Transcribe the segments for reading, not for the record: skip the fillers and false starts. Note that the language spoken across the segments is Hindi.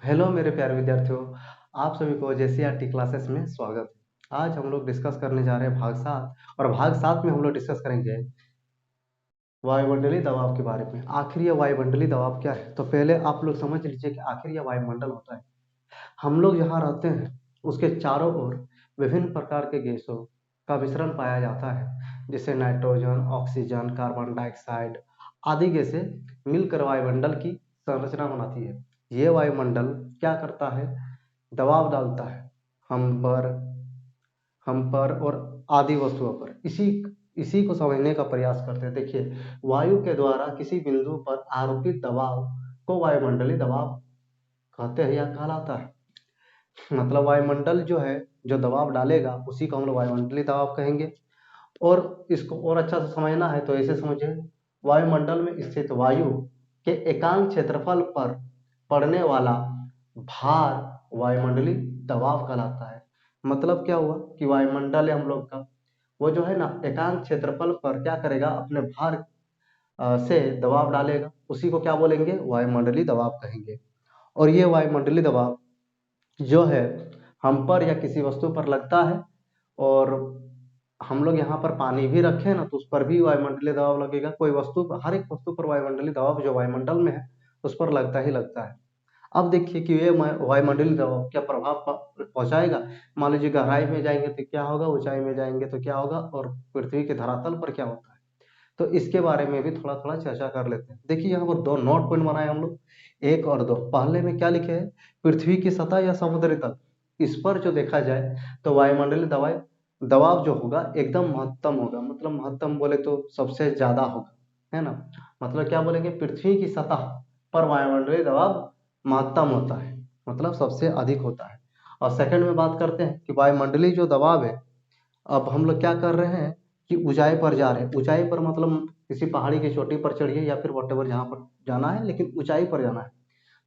हेलो मेरे प्यारे विद्यार्थियों, आप सभी को जेसीईआरटी क्लासेस में स्वागत है। आज हम लोग डिस्कस करने जा रहे हैं भाग 7 और भाग 7 में हम लोग डिस्कस करेंगे वायुमंडलीय दबाव के बारे में। आखिर यह वायुमंडलीय दबाव क्या है? तो पहले आप लोग समझ लीजिए कि आखिर यह वायुमंडल होता है। हम लोग जहाँ रहते हैं उसके चारों ओर विभिन्न प्रकार के गैसों का मिश्रण पाया जाता है, जैसे नाइट्रोजन, ऑक्सीजन, कार्बन डाइऑक्साइड आदि गैसें मिलकर वायुमंडल की संरचना बनाती है। ये वायुमंडल क्या करता है? दबाव डालता है हम पर और आदि वस्तुओं पर। इसी इसी को समझने का प्रयास करते हैं। देखिए, वायु के द्वारा किसी बिंदु पर आरोपित दबाव को वायुमंडलीय दबाव कहते हैं या कहलाता है। मतलब वायुमंडल जो है, जो दबाव डालेगा उसी को हम लोग वायुमंडलीय दबाव कहेंगे। और इसको और अच्छा से समझना है तो ऐसे समझिए, वायुमंडल में स्थित वायु के एकांक क्षेत्रफल पर पड़ने वाला भार वायुमंडलीय दबाव कहलाता है। मतलब क्या हुआ कि वायुमंडल है हम लोग का, वो जो है ना एकांक क्षेत्रफल पर क्या करेगा, अपने भार से दबाव डालेगा, उसी को क्या बोलेंगे? वायुमंडलीय दबाव कहेंगे। और ये वायुमंडलीय दबाव जो है हम पर या किसी वस्तु पर लगता है, और हम लोग यहाँ पर पानी भी रखें ना तो उस पर भी वायुमंडलीय दबाव लगेगा। कोई वस्तु पर, हर एक वस्तु पर वायुमंडलीय दबाव जो वायुमंडल में है उस पर लगता ही लगता है। अब देखिए कि ये वायुमंडलीय दबाव क्या प्रभाव पहुंचाएगा। मान लीजिए गहराई में जाएंगे तो क्या होगा, ऊंचाई में जाएंगे तो क्या होगा, और पृथ्वी के धरातल पर क्या होता है, तो इसके बारे में भी थोड़ा थोड़ा चर्चा कर लेते हैं। देखिए यहाँ पर दो नोट पॉइंट बनाए हम लोग, 1 और 2। पहले में क्या लिखे है? पृथ्वी की सतह या समुद्र तल, इस पर जो देखा जाए तो वायुमंडलीय दबाव दबाव जो होगा एकदम महत्तम होगा। मतलब महत्तम बोले तो सबसे ज्यादा होगा, है ना। मतलब क्या बोलेंगे, पृथ्वी की सतह पर वायुमंडलीय दबाव महत्तम होता है, मतलब सबसे अधिक होता है। और सेकंड में बात करते हैं कि वायुमंडलीय जो दबाव है, अब हम लोग क्या कर रहे हैं कि ऊंचाई पर जा रहे हैं। ऊंचाई पर मतलब किसी पहाड़ी की चोटी पर चढ़िए या फिर वटेवर जहाँ पर जाना है, लेकिन ऊंचाई पर जाना है।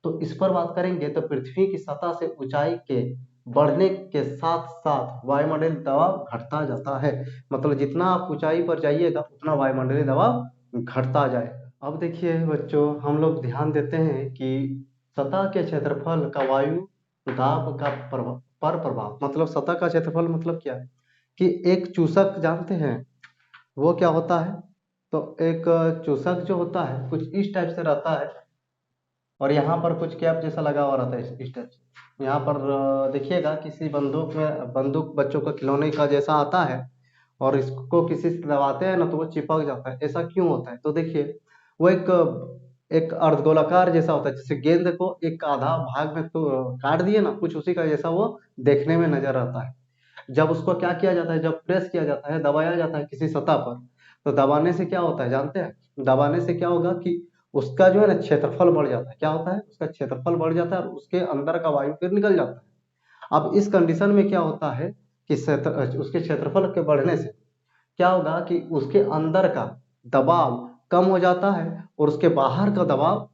तो इस पर बात करेंगे तो पृथ्वी की सतह से ऊंचाई के बढ़ने के साथ साथ वायुमंडलीय दबाव घटता जाता है। मतलब जितना आप ऊंचाई पर जाइएगा उतना वायुमंडलीय दबाव घटता जाएगा। अब देखिए बच्चों, हम लोग ध्यान देते हैं कि सतह के क्षेत्रफल का वायु दाब का प्रभाव, मतलब सतह का क्षेत्रफल मतलब क्या है कि एक चूसक जानते हैं वो क्या होता है? तो एक चूसक जो होता है कुछ इस टाइप से रहता है, और यहाँ पर कुछ कैप जैसा लगा हुआ रहता है इस टाइप से। यहाँ पर देखिएगा किसी बंदूक में, बंदूक बच्चों का खिलौने का जैसा आता है, और इसको किसी से दबाते हैं ना तो वो चिपक जाता है। ऐसा क्यों होता है? तो देखिए, वो एक एक अर्धगोलाकार जैसा होता है, जैसे गेंद को एक आधा भाग में तो काट दिए ना, कुछ उसी का जैसा वो देखने में नजर आता है। जब उसको क्या किया जाता है, जब प्रेस किया जाता है, दबाया जाता है किसी सतह पर, तो दबाने से क्या होता है जानते हैं? दबाने से क्या होगा कि उसका जो है ना क्षेत्रफल बढ़ जाता है। क्या होता है? उसका क्षेत्रफल बढ़ जाता है और उसके अंदर का वायु फिर निकल जाता है। अब इस कंडीशन में क्या होता है कि उसके क्षेत्रफल के बढ़ने से क्या होगा कि उसके अंदर का दबाव कम हो जाता है और उसके बाहर का दबाव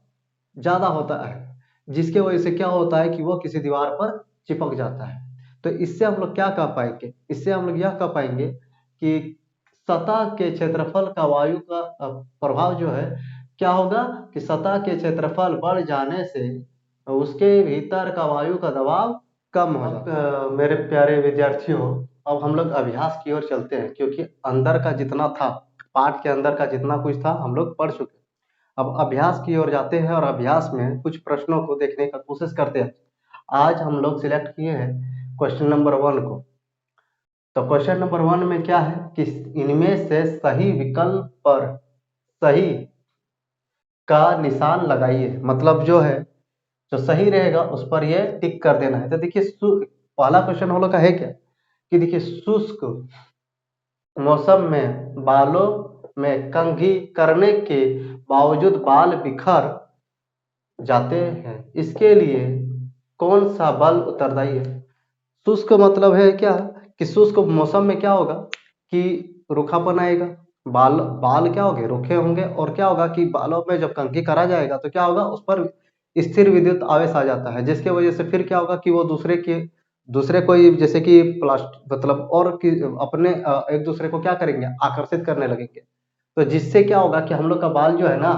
ज्यादा होता है, जिसके वजह से क्या होता है कि वो किसी दीवार पर चिपक जाता है। तो इससे हम लोग क्या कह पाएंगे? इससे हम लोग यह कह पाएंगे कि सतह के क्षेत्रफल का वायु का प्रभाव जो है, क्या होगा कि सतह के क्षेत्रफल बढ़ जाने से उसके भीतर का वायु का दबाव कम हो जाता है। मेरे प्यारे विद्यार्थियों, अब हम लोग अभ्यास की ओर चलते हैं, क्योंकि अंदर का जितना था, पाठ के अंदर का जितना कुछ था हम लोग पढ़ चुके हैं। अब अभ्यास की ओर जाते हैं और अभ्यास में कुछ प्रश्नों को देखने का कोशिश करते हैं। आज हम लोग सिलेक्ट किए हैं क्वेश्चन नंबर 1 को। तो क्वेश्चन नंबर 1 में क्या है कि इनमें से सही विकल्प पर सही का निशान लगाइए। मतलब जो है, जो सही रहेगा उस पर ये टिक कर देना है। तो देखिए, पहला क्वेश्चन हम लोग का है क्या कि देखिए, शुष्क मौसम में बालों में कंघी करने के बावजूद बाल बिखर जाते हैं, इसके लिए कौन सा बल उत्तरदायी है? शुष्क मतलब है क्या कि शुष्क मौसम में क्या होगा कि रूखापन आएगा, बाल बाल क्या होंगे, रूखे होंगे, और क्या होगा कि बालों में जब कंघी करा जाएगा तो क्या होगा, उस पर स्थिर विद्युत आवेश आ जाता है, जिसके वजह से फिर क्या होगा कि वो दूसरे कोई जैसे कि प्लास्ट मतलब और कि अपने एक दूसरे को क्या करेंगे, आकर्षित करने लगेंगे। तो जिससे क्या होगा कि हम लोग का बाल जो है ना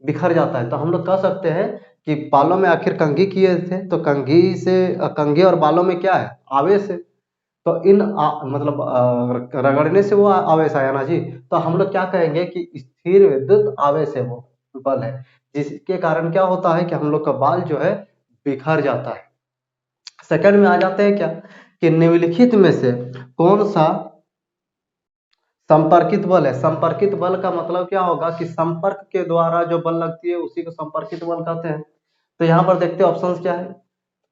बिखर जाता है। तो हम लोग कह सकते हैं कि बालों में आखिर कंघी किए थे, तो कंघी और बालों में क्या है, आवेश है। तो मतलब रगड़ने से वो आवेश आया ना जी। तो हम लोग क्या कहेंगे कि स्थिर विद्युत आवेश है, वो बल है, जिसके कारण क्या होता है कि हम लोग का बाल जो है बिखर जाता है। सेकंड में आ जाते हैं क्या, कि निम्नलिखित में से कौन सा संपर्कित बल है। संपर्कित बल का मतलब क्या होगा कि संपर्क के द्वारा जो बल लगती है उसी को संपर्कित बल कहते हैं। तो यहाँ पर देखते हैं ऑप्शंस क्या है।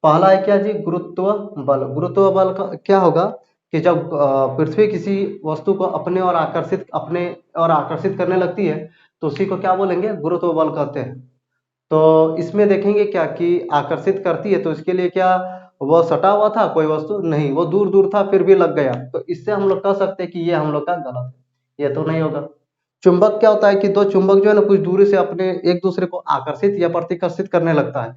पहला है क्या जी, गुरुत्व बल। गुरुत्व बल का क्या होगा कि जब पृथ्वी किसी वस्तु को अपने और आकर्षित करने लगती है तो उसी को क्या बोलेंगे, गुरुत्व बल कहते हैं। तो इसमें देखेंगे क्या कि आकर्षित करती है, तो इसके लिए क्या वो सटा हुआ था कोई वस्तु, नहीं, वो दूर दूर था फिर भी लग गया। तो इससे हम लोग कह सकते हैं कि ये हम लोग का गलत है, ये तो नहीं होगा। चुंबक क्या होता है कि दो चुंबक जो है ना कुछ दूरी से अपने एक दूसरे को आकर्षित या प्रतिकर्षित करने लगता है,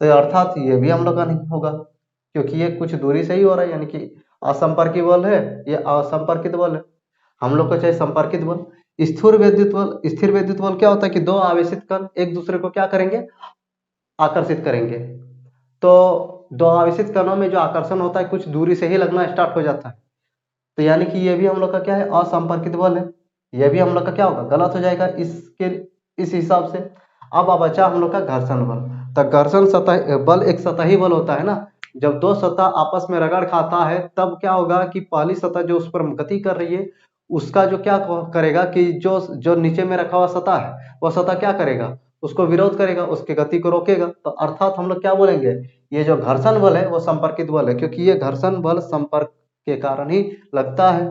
तो अर्थात ये भी हम लोग का नहीं होगा, क्योंकि ये कुछ दूरी से ही हो रहा है, यानी कि असंपर्की बल है, ये असंपर्कित बल है। हम लोग को चाहिए संपर्कित बल। स्थिर विद्युत बल क्या होता है कि दो आवेशित कण एक दूसरे को क्या करेंगे, आकर्षित करेंगे। तो दो आवेशित कणों में जो आकर्षण होता है कुछ दूरी से ही लगना स्टार्ट हो जाता है, तो यानी कि ये भी हम लोग का क्या है, असंपर्कित बल है। ये भी हम लोग का क्या होगा, गलत हो जाएगा इस हिसाब से। अब बचा हम लोग का घर्षण बल। तो घर्षण सतह बल एक सतही बल होता है ना। जब दो सतह आपस में रगड़ खाता है तब क्या होगा कि पहली सतह जो उस पर गति कर रही है उसका जो क्या करेगा कि जो जो नीचे में रखा हुआ सतह है वह सतह क्या करेगा, उसको विरोध करेगा, उसकी गति को रोकेगा। तो अर्थात हम लोग क्या बोलेंगे, ये जो घर्षण बल है वो संपर्कित बल है, क्योंकि ये घर्षण बल संपर्क के कारण ही लगता है।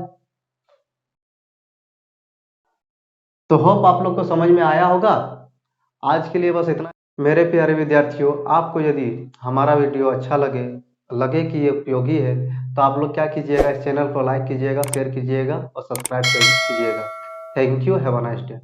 तो होप आप लोग को समझ में आया होगा। आज के लिए बस इतना। मेरे प्यारे विद्यार्थियों, आपको यदि हमारा वीडियो अच्छा लगे लगे कि ये उपयोगी है तो आप लोग क्या कीजिएगा, इस चैनल को लाइक कीजिएगा, शेयर कीजिएगा और सब्सक्राइब कीजिएगा। Thank you, have a nice day.